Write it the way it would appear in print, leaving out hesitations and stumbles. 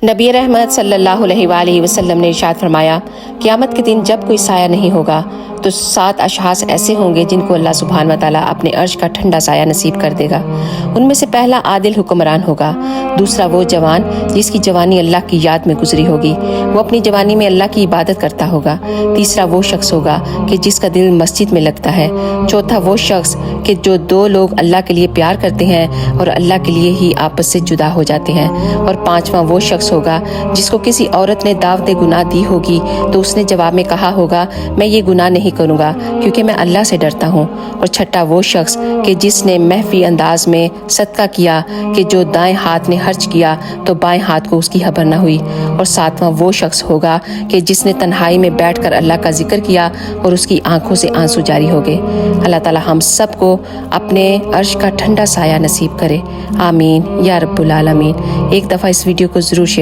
नबी रहमत सल्लल्लाहु अलैहि वसल्लम ने इरशाद फरमाया, क़यामत के दिन जब कोई साया नहीं होगा तो 7 अशख़ास ऐसे होंगे जिनको अल्लाह सुब्हान व तआला अपने अर्श का ठंडा साया नसीब कर देगा। उनमें से पहला आदिल हुक्मरान होगा, दूसरा वो जवान जिसकी जवानी अल्लाह की याद में गुजरी होगी, वो अपनी जवानी में अल्लाह की इबादत करता होगा। तीसरा वो शख्स होगा कि जिसका दिल मस्जिद में लगता है। चौथा वो शख्स कि जो 2 लोग अल्लाह के लिए प्यार करते हैं और अल्लाह के लिए ही आपस से जुदा हो जाते हैं। और पांचवा वो शख्स होगा जिसको किसी औरत ने दावत गुनाह दी होगी तो उसने जवाब में कहा होगा, मैं ये गुनाह नहीं करूँगा क्योंकि मैं अल्लाह से डरता हूँ। और छठा वो शख्स कि जिसने महफी अंदाज में सदका किया कि जो दाएं हाथ ने खर्च किया तो बाएं हाथ को उसकी खबर न हुई। और सातवां वो शख्स होगा कि जिसने तन्हाई में बैठकर अल्लाह का जिक्र किया और उसकी आंखों से आंसू जारी हो गए। अल्लाह ताला हम सबको अपने अर्श का ठंडा साया नसीब करे। आमीन या रब्बुल आलमीन। एक दफ़ा इस वीडियो को ज़रूर शेयर